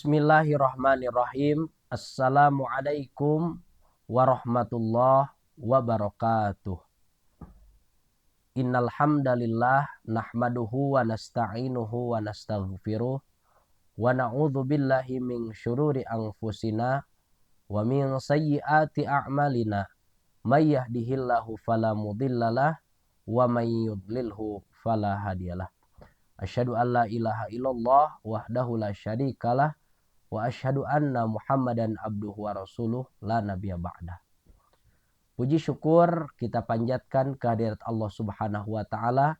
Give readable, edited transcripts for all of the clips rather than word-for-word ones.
Bismillahirrahmanirrahim. Assalamualaikum warahmatullahi wabarakatuh. Innal hamdalillah nahmaduhu wa nasta'inuhu wa nastaghfiruh wa na'udzu billahi min syururi anfusina wa min sayyiati a'malina. May yahdihillahu fala mudhillalah wa may yudlilhu fala hadiyalah. Asyhadu an la ilaha illallah wahdahu la syarikalah wa asyhadu anna Muhammadan abduhu wa rasuluh la nabiyya ba'dah. Puji syukur kita panjatkan kehadirat Allah Subhanahu wa taala.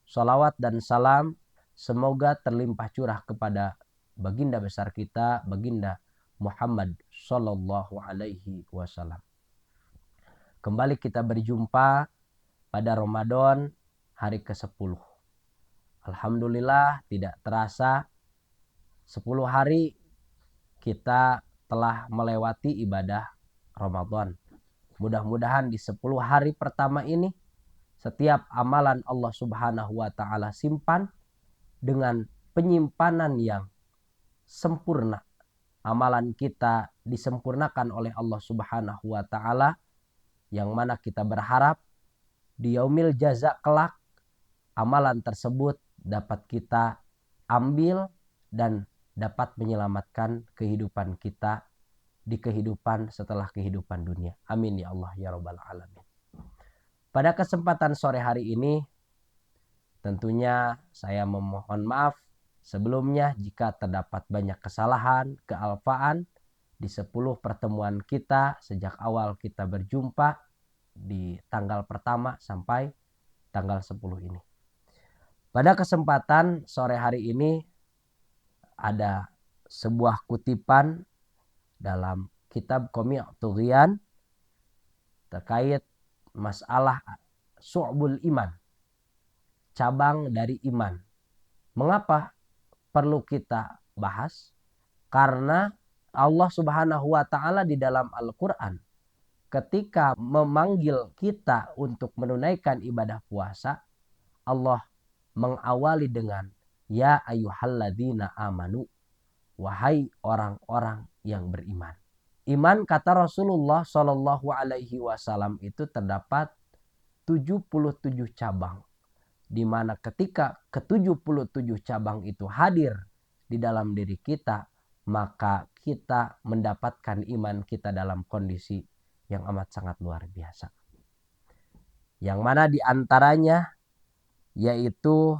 Salawat dan salam semoga terlimpah curah kepada baginda besar kita, baginda Muhammad sallallahu alaihi wasallam. Kembali kita berjumpa pada Ramadan hari ke-10. Alhamdulillah tidak terasa 10 hari kita telah melewati ibadah Ramadan. Mudah-mudahan di 10 hari pertama ini setiap amalan Allah Subhanahu wa taala simpan dengan penyimpanan yang sempurna. Amalan kita disempurnakan oleh Allah Subhanahu wa taala, yang mana kita berharap di yaumil jaza kelak amalan tersebut dapat kita ambil dan dapat menyelamatkan kehidupan kita di kehidupan setelah kehidupan dunia. Amin ya Allah ya rabbal alamin. Pada kesempatan sore hari ini tentunya saya memohon maaf sebelumnya jika terdapat banyak kesalahan, kealfaan di 10 pertemuan kita sejak awal kita berjumpa di tanggal pertama sampai tanggal 10 ini. Pada kesempatan sore hari ini ada sebuah kutipan dalam kitab Qami' Tughyan terkait masalah su'bul iman, cabang dari iman. Mengapa perlu kita bahas? Karena Allah Subhanahu wa taala di dalam Al-Qur'an ketika memanggil kita untuk menunaikan ibadah puasa, Allah mengawali dengan ya ayyuhalladzina amanu, wahai orang-orang yang beriman. Iman kata Rasulullah Shallallahu alaihi wasallam itu terdapat 77 cabang, di mana ketika ke-77 cabang itu hadir di dalam diri kita, maka kita mendapatkan iman kita dalam kondisi yang amat sangat luar biasa. Yang mana di antaranya yaitu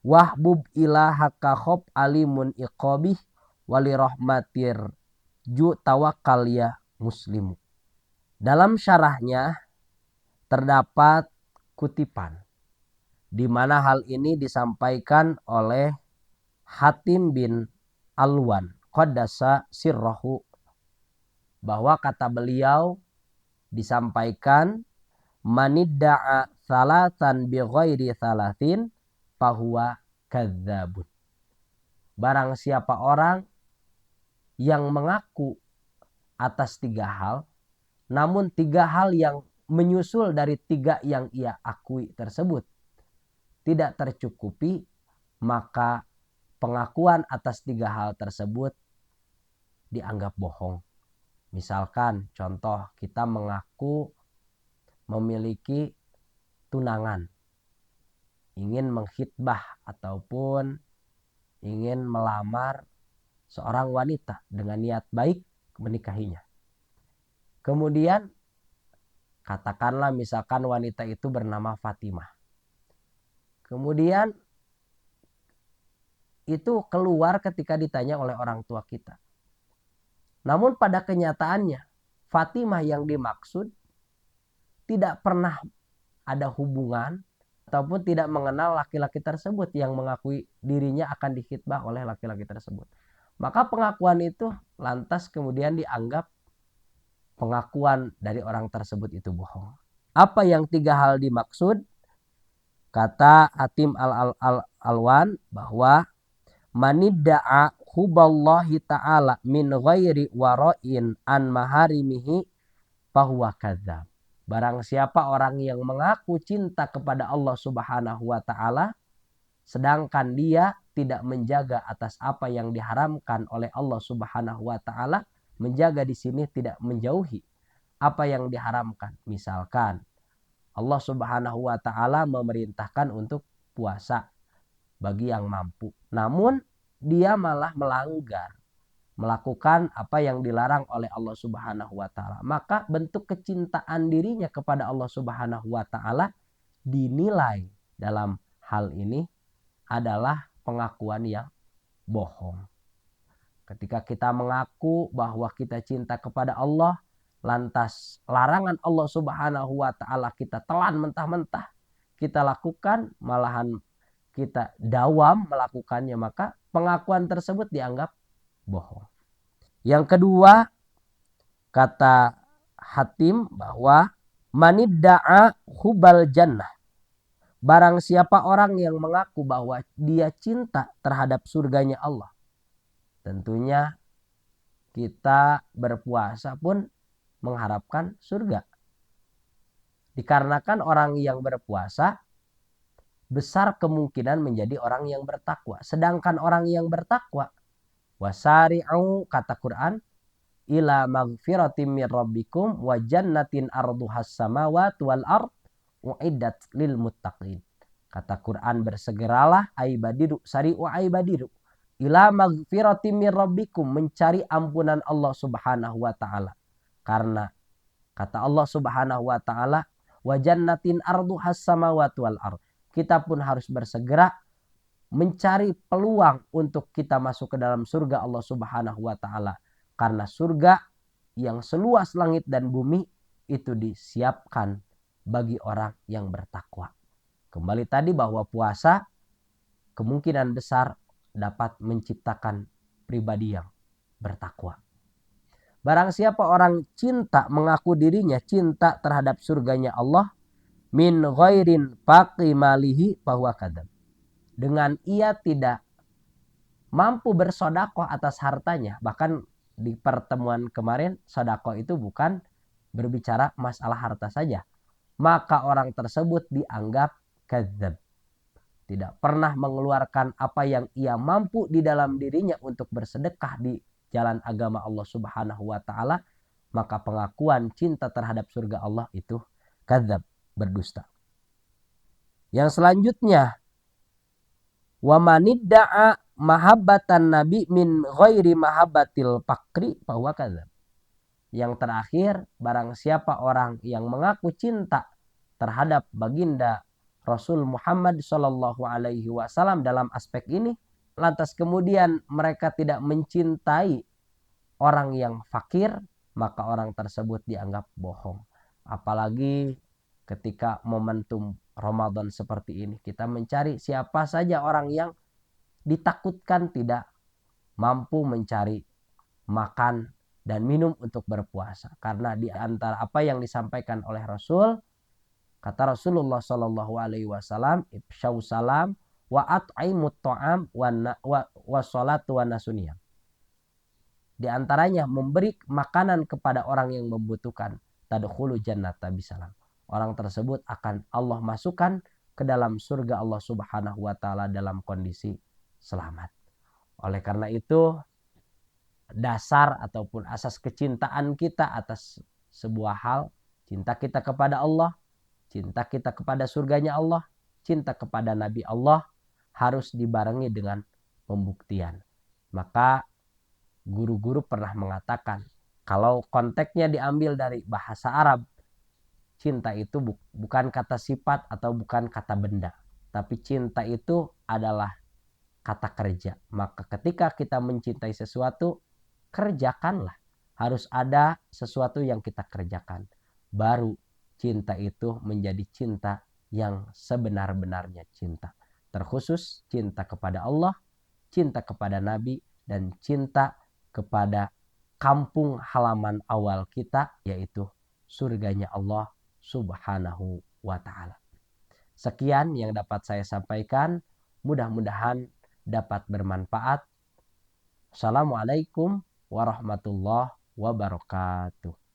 wahbub ilahaka khob alimun iqobih wali rahmatir ju tawakal ya muslimu. Dalam syarahnya terdapat kutipan di mana hal ini disampaikan oleh Hatim bin Alwan qaddasa sirrahu, bahwa kata beliau disampaikan manidda'a salatan bi ghairi salatin fahuwa kadzabun. Barang siapa orang yang mengaku atas 3 hal, namun 3 hal yang menyusul dari 3 yang ia akui tersebut tidak tercukupi, maka pengakuan atas 3 hal tersebut dianggap bohong. Misalkan contoh, kita mengaku memiliki tunangan, ingin mengkhitbah ataupun ingin melamar seorang wanita dengan niat baik menikahinya. Kemudian katakanlah misalkan wanita itu bernama Fatimah. Kemudian itu keluar ketika ditanya oleh orang tua kita. Namun pada kenyataannya Fatimah yang dimaksud tidak pernah ada hubungan ataupun tidak mengenal laki-laki tersebut yang mengakui dirinya akan dikhitbah oleh laki-laki tersebut. Maka pengakuan itu lantas kemudian dianggap pengakuan dari orang tersebut itu bohong. Apa yang 3 hal dimaksud? Kata Hatim Alwan bahwa manidda'a huballahi ta'ala min ghairi wara'in an maharimihi fahuwa kadzab. Barang siapa orang yang mengaku cinta kepada Allah Subhanahu wa taala sedangkan dia tidak menjaga atas apa yang diharamkan oleh Allah Subhanahu wa taala, menjaga di sini tidak menjauhi apa yang diharamkan. Misalkan Allah Subhanahu wa taala memerintahkan untuk puasa bagi yang mampu. Namun dia malah melanggar, melakukan apa yang dilarang oleh Allah Subhanahu wa taala. Maka bentuk kecintaan dirinya kepada Allah Subhanahu wa taala dinilai dalam hal ini adalah pengakuan yang bohong. Ketika kita mengaku bahwa kita cinta kepada Allah, lantas larangan Allah Subhanahu wa taala kita telan mentah-mentah, kita lakukan, malahan kita dawam melakukannya, maka pengakuan tersebut dianggap bohong. Yang kedua, kata Hatim bahwa manidda'a hubal jannah, barang siapa orang yang mengaku bahwa dia cinta terhadap surganya Allah. Tentunya kita berpuasa pun mengharapkan surga. Dikarenakan orang yang berpuasa besar kemungkinan menjadi orang yang bertakwa. Sedangkan orang yang bertakwa, wasari'u, kata Quran, ila magfiratim mir rabbikum wa jannatin arduhas samawati wal ard uiddat lil muttaqin. Kata Quran, bersegeralah aibadiru, sari'u aibadiru, ila magfiratim mir rabbikum, mencari ampunan Allah Subhanahu wa taala. Karena kata Allah Subhanahu wa taala, wa jannatin arduhas samawati wal ard, kita pun harus bersegera mencari peluang untuk kita masuk ke dalam surga Allah Subhanahu wa taala. Karena surga yang seluas langit dan bumi itu disiapkan bagi orang yang bertakwa. Kembali tadi bahwa puasa kemungkinan besar dapat menciptakan pribadi yang bertakwa. Barang siapa orang cinta, mengaku dirinya cinta terhadap surganya Allah, min ghairin faqi malihi bahwa kadam, dengan ia tidak mampu bersodakoh atas hartanya. Bahkan di pertemuan kemarin, sodakoh itu bukan berbicara masalah harta saja. Maka orang tersebut dianggap kadzab, tidak pernah mengeluarkan apa yang ia mampu di dalam dirinya untuk bersedekah di jalan agama Allah Subhanahu wa taala. Maka pengakuan cinta terhadap surga Allah itu kadzab, berdusta. Yang selanjutnya, wa manidda'a mahabbatan nabi min ghairi mahabbatil fakri bahwa kadzab. Yang terakhir, barang siapa orang yang mengaku cinta terhadap baginda Rasul Muhammad sallallahu alaihi wasallam dalam aspek ini, lantas kemudian mereka tidak mencintai orang yang fakir, maka orang tersebut dianggap bohong. Apalagi ketika momentum Ramadan seperti ini, kita mencari siapa saja orang yang ditakutkan tidak mampu mencari makan dan minum untuk berpuasa. Karena di antara apa yang disampaikan oleh Rasul, kata Rasulullah Shallallahu Alaihi Wasallam, ifsyau salam wa at'imut ta'am wa sholatu wa nasuniyam. Di antaranya memberi makanan kepada orang yang membutuhkan, tadkhulu jannata bisalam. Orang tersebut akan Allah masukkan ke dalam surga Allah Subhanahu wa taala dalam kondisi selamat. Oleh karena itu, dasar ataupun asas kecintaan kita atas sebuah hal, cinta kita kepada Allah, cinta kita kepada surganya Allah, cinta kepada Nabi Allah, harus dibarengi dengan pembuktian. Maka guru-guru pernah mengatakan, kalau konteksnya diambil dari bahasa Arab, cinta itu bukan kata sifat atau bukan kata benda, tapi cinta itu adalah kata kerja. Maka ketika kita mencintai sesuatu, kerjakanlah. Harus ada sesuatu yang kita kerjakan. Baru cinta itu menjadi cinta yang sebenar-benarnya cinta. Terkhusus cinta kepada Allah, cinta kepada Nabi, dan cinta kepada kampung halaman awal kita, yaitu surganya Allah Subhanahu wa ta'ala. Sekian yang dapat saya sampaikan. Mudah-mudahan dapat bermanfaat. Assalamualaikum warahmatullahi wabarakatuh.